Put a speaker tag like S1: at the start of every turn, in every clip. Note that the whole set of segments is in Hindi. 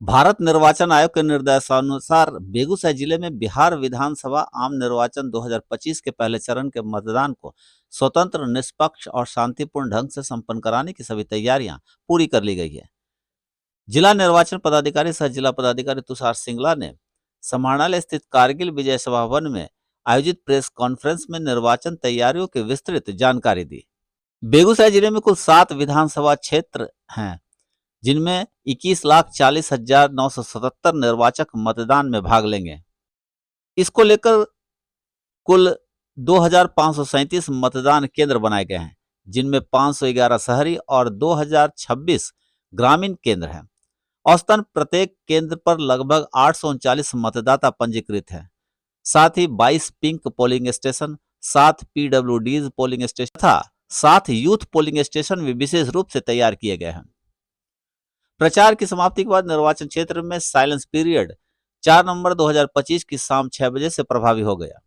S1: भारत निर्वाचन आयोग के निर्देशानुसार बेगूसराय जिले में बिहार विधानसभा आम निर्वाचन 2025 के पहले चरण के मतदान को स्वतंत्र, निष्पक्ष और शांतिपूर्ण ढंग से संपन्न कराने की सभी तैयारियां पूरी कर ली गई है। जिला निर्वाचन पदाधिकारी सह जिला पदाधिकारी तुषार सिंगला ने समाहरणालय स्थित कारगिल विजय सभा भवन में आयोजित प्रेस कॉन्फ्रेंस में निर्वाचन तैयारियों की विस्तृत जानकारी दी। बेगूसराय जिले में कुल 7 विधानसभा क्षेत्र हैं, जिनमें 21,40,977 निर्वाचक मतदान में भाग लेंगे। इसको लेकर कुल 2,537 मतदान केंद्र बनाए गए हैं, जिनमें 511 शहरी और 2,026 ग्रामीण केंद्र हैं। औसतन प्रत्येक केंद्र पर लगभग 839 मतदाता पंजीकृत हैं। साथ ही 22 pink polling station, 7 PWDs polling station तथा 7 यूथ पोलिंग स्टेशन भी विशेष रूप से तैयार किए गए हैं। प्रचार की समाप्ति के बाद निर्वाचन क्षेत्र में साइलेंस पीरियड 4 नवंबर 2025 की शाम 6 बजे से प्रभावी हो गया।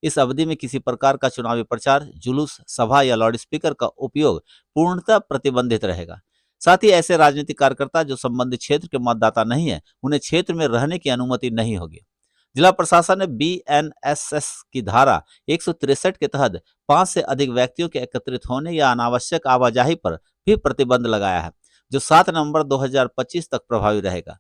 S1: इस अवधि में किसी प्रकार का चुनावी प्रचार, जुलूस, सभा या लाउडस्पीकर का उपयोग पूर्णतः प्रतिबंधित रहेगा। साथ ही ऐसे राजनीतिक कार्यकर्ता जो संबंधित क्षेत्र के मतदाता नहीं है, उन्हें क्षेत्र में रहने की अनुमति नहीं होगी। जिला प्रशासन ने BNSS की धारा 163 के तहत 5 से अधिक व्यक्तियों के एकत्रित होने या अनावश्यक आवाजाही पर भी प्रतिबंध लगाया है, जो 7 नवंबर 2025 तक प्रभावी रहेगा।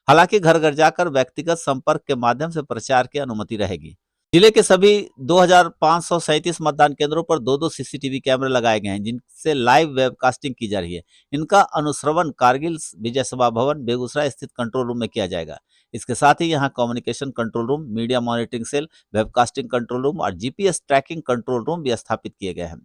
S1: हालांकि घर घर जाकर व्यक्तिगत संपर्क के माध्यम से प्रचार की अनुमति रहेगी। जिले के सभी 2,537 मतदान केंद्रों पर 2-2 CCTV कैमरे लगाए गए हैं, जिनसे लाइव वेबकास्टिंग की जा रही है। इनका अनुश्रवण कारगिल विजय सभा भवन बेगूसराय स्थित कंट्रोल रूम में किया जाएगा। इसके साथ ही यहाँ communication control room, media monitoring cell, webcasting control room और GPS ट्रैकिंग कंट्रोल रूम भी स्थापित किए गए हैं।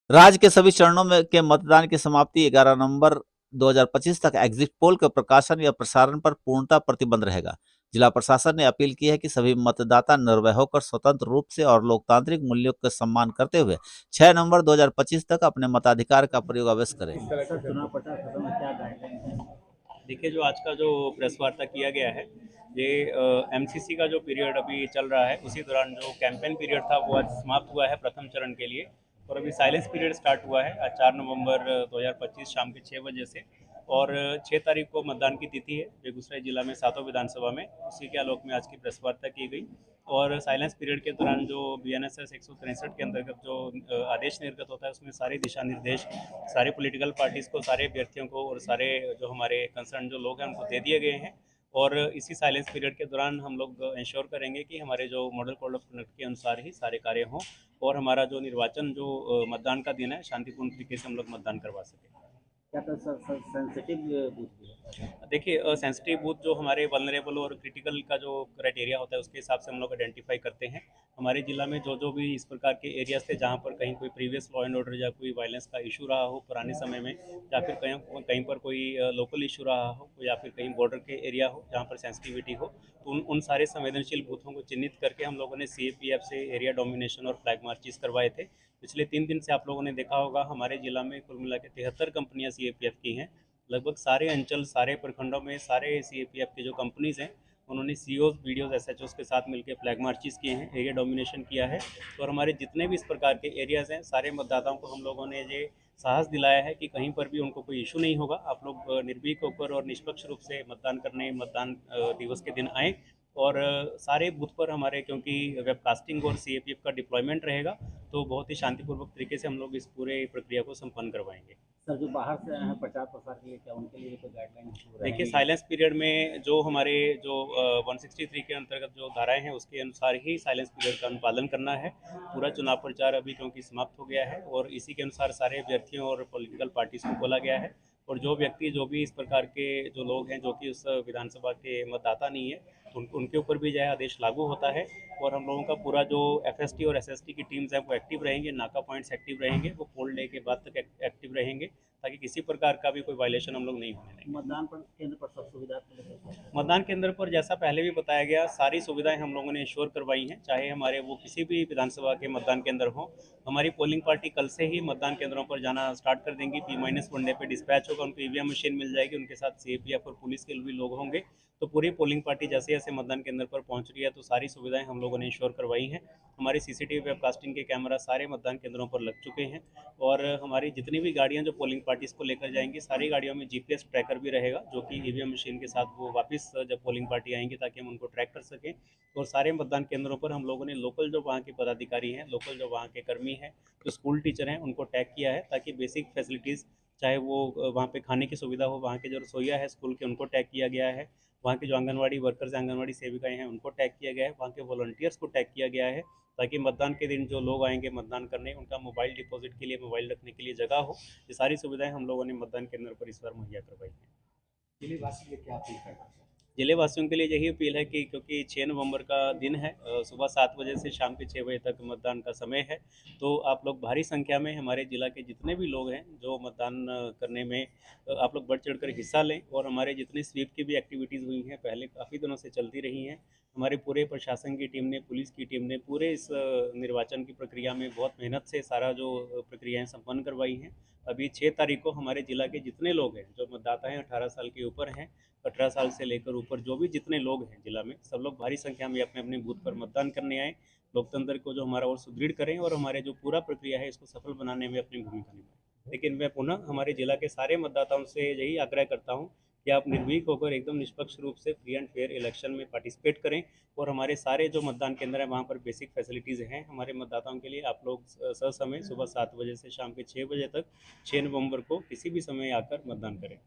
S1: राज्य के सभी चरणों में के मतदान की समाप्ति 11 नवंबर 2025 तक एग्जिट पोल के प्रकाशन या प्रसारण पर पूर्णतः प्रतिबंध रहेगा। जिला प्रशासन ने अपील की है कि सभी मतदाता निर्भय होकर स्वतंत्र रूप से और लोकतांत्रिक मूल्यों का सम्मान करते हुए 6 नवंबर 2025 तक अपने मताधिकार का प्रयोग अवश्य करें।
S2: चुनाव प्रचार खत्म है, क्या गाइडलाइन है? देखिए, जो आज का जो प्रेस वार्ता किया गया है, ये MCC का जो पीरियड अभी चल रहा है, उसी दौरान जो कैंपेन पीरियड था वो आज समाप्त हुआ है प्रथम चरण के लिए, और अभी साइलेंस पीरियड स्टार्ट हुआ है आज 4 नवंबर 2025 शाम के 6 बजे से। और 6 तारीख को मतदान की तिथि है बेगूसराय जिला में 7 विधानसभा में। उसी के आलोक में आज की प्रेस वार्ता की गई। और साइलेंस पीरियड के दौरान जो BNSS 163 के अंतर्गत जो आदेश निर्गत होता है, उसमें सारे दिशा निर्देश सारे पॉलिटिकल पार्टीज़ को, सारे अभ्यर्थियों को और सारे जो हमारे कंसर्न जो लोग हैं उनको दे दिए गए हैं। और इसी साइलेंस पीरियड के दौरान हम लोग इंश्योर करेंगे कि हमारे जो मॉडल कोड ऑफ कंडक्ट के अनुसार ही सारे कार्य हों, और हमारा जो निर्वाचन जो मतदान का दिन है, शांतिपूर्ण तरीके से हम लोग मतदान करवा सकें। क्या सेंसिटिव बूथ भी है? देखिए, सेंसिटिव बूथ जो हमारे वल्नरेबल और क्रिटिकल का जो क्राइटेरिया होता है, उसके हिसाब से हम लोग आइडेंटिफाई करते हैं। हमारे जिला में जो भी इस प्रकार के एरियाज थे जहाँ पर कहीं कोई प्रीवियस लॉ एंड ऑर्डर या कोई वायलेंस का इशू रहा हो पुराने समय में, या फिर कहीं कहीं पर कोई लोकल इशू रहा हो, या फिर कहीं बॉर्डर के एरिया हो जहाँ पर सेंसिटिविटी हो, तो उन सारे संवेदनशील बूथों को चिन्हित करके हम लोगों ने CAPF से एरिया डोमिनेशन और फ्लैग मार्चेस करवाए थे। पिछले 3 दिन से आप लोगों ने देखा होगा, हमारे जिला में कुल मिला के 73 कंपनियाँ CAPF की हैं। लगभग सारे अंचल, सारे प्रखंडों में सारे CAPF की जो कंपनीज़ हैं, उन्होंने COs, BDOs, SHOs के साथ मिलकर फ्लैग मार्चेस किए हैं, एरिया डोमिनेशन किया है। और हमारे जितने भी इस प्रकार के एरियाज़ हैं, सारे मतदाताओं को हम लोगों ने ये साहस दिलाया है कि कहीं पर भी उनको कोई इशू नहीं होगा। आप लोग निर्भीक होकर और निष्पक्ष रूप से मतदान करने मतदान दिवस के दिन आएँ। और सारे बूथ पर हमारे, क्योंकि वेबकास्टिंग और CAPF का डिप्लॉयमेंट रहेगा, तो बहुत ही शांतिपूर्वक तरीके से हम लोग इस पूरे प्रक्रिया को संपन्न करवाएंगे। सर, जो बाहर से आए हैं प्रचार प्रसार के लिए, क्या उनके लिए कोई गाइडलाइन? देखिए, साइलेंस पीरियड में जो हमारे जो 163 के अंतर्गत जो धाराएं हैं, उसके अनुसार ही साइलेंस पीरियड का अनुपालन करना है। पूरा चुनाव प्रचार अभी क्योंकि समाप्त हो गया है, और इसी के अनुसार सारे अभ्यर्थियों और पॉलिटिकल पार्टीज को बोला गया है। और जो व्यक्ति, जो भी इस प्रकार के जो लोग हैं जो कि उस विधानसभा के मतदाता नहीं है, उनके ऊपर भी यह आदेश लागू होता है। और हम लोगों का पूरा जो FST और SST की टीम्स हैं वो एक्टिव रहेंगे, नाका पॉइंट्स एक्टिव रहेंगे, वो पोल डे के बाद तक एक्टिव रहेंगे, ताकि किसी प्रकार का भी कोई वायलेशन हम लोग नहीं होने देंगे। मतदान केंद्र पर सब सुविधा, मतदान केंद्र पर जैसा पहले भी बताया गया, सारी सुविधाएं हम लोगों ने इंश्योर करवाई हैं, चाहे हमारे वो किसी भी विधानसभा के मतदान केंद्र हो। हमारी पोलिंग पार्टी कल से ही मतदान केंद्रों पर जाना स्टार्ट कर देंगी। P-1 डे पे डिस्पैच होगा, उनको EVM मशीन मिल जाएगी, उनके साथ CAPF और पुलिस के भी लोग होंगे। तो पूरी पोलिंग पार्टी जैसे जैसे मतदान केंद्र पर पहुंच रही है तो सारी सुविधाएं हम लोगों ने इंश्योर करवाई हैं। हमारे सीसीटीवी वेबकास्टिंग के कैमरा सारे मतदान केंद्रों पर लग चुके हैं और हमारी जितनी भी गाड़ियां जो पोलिंग पार्टीज को लेकर जाएंगी सारी गाड़ियों में जीपीएस ट्रैकर भी रहेगा, जो कि ईवीएम मशीन के साथ वो वापस जब पोलिंग पार्टी आएंगी ताकि हम उनको ट्रैक कर सकें। और सारे मतदान केंद्रों पर हम लोगों ने लोकल जो वहाँ के पदाधिकारी हैं, लोकल जो वहाँ के कर्मी हैं, जो स्कूल टीचर हैं, उनको टैग किया है ताकि बेसिक फैसिलिटीज़ चाहे वो वहाँ पे खाने की सुविधा हो, वहाँ के जो रसोइया है स्कूल के उनको टैग किया गया है, वहाँ के जो आंगनवाड़ी वर्कर्स हैं, आंगनवाड़ी सेविकाएं हैं, उनको टैग किया गया है, वहाँ के वॉलंटियर्स को टैग किया गया है ताकि मतदान के दिन जो लोग आएंगे मतदान करने उनका मोबाइल डिपॉजिट के लिए, मोबाइल रखने के लिए जगह हो। ये सारी सुविधाएं हम लोगों ने मतदान केंद्र पर इस बार मुहैया करवाई हैं।
S3: जिले वासी के क्या अपील करना चाहते हैं?
S2: जिले वासियों के लिए यही अपील है कि क्योंकि 6 नवंबर का दिन है, सुबह 7 बजे से शाम के 6 बजे तक मतदान का समय है, तो आप लोग भारी संख्या में हमारे जिला के जितने भी लोग हैं जो मतदान करने में आप लोग बढ़ चढ़ कर हिस्सा लें। और हमारे जितनी स्वीप की भी एक्टिविटीज़ हुई हैं पहले काफ़ी दिनों से चलती रही हैं, हमारे पूरे प्रशासन की टीम ने, पुलिस की टीम ने पूरे इस निर्वाचन की प्रक्रिया में बहुत मेहनत से सारा जो प्रक्रियाएं संपन्न करवाई हैं। अभी 6 तारीख को हमारे जिला के जितने लोग हैं जो मतदाता हैं 18 साल के ऊपर हैं, 18 साल से लेकर ऊपर जो भी जितने लोग हैं जिला में, सब लोग भारी संख्या में अपने अपने बूथ पर मतदान करने आए, लोकतंत्र को जो हमारा और सुदृढ़ करें और हमारे जो पूरा प्रक्रिया है इसको सफल बनाने में अपनी भूमिका निभाएं। लेकिन मैं पुनः हमारे जिला के सारे मतदाताओं से यही आग्रह करता हूँ कि आप निर्भीक होकर एकदम निष्पक्ष रूप से फ्री एंड फेयर इलेक्शन में पार्टिसिपेट करें। और हमारे सारे जो मतदान केंद्र हैं वहाँ पर बेसिक फैसिलिटीज़ हैं हमारे मतदाताओं के लिए। आप लोग ससमय सुबह 7 बजे से शाम के 6 बजे तक 6 नवंबर को किसी भी समय आकर मतदान करें।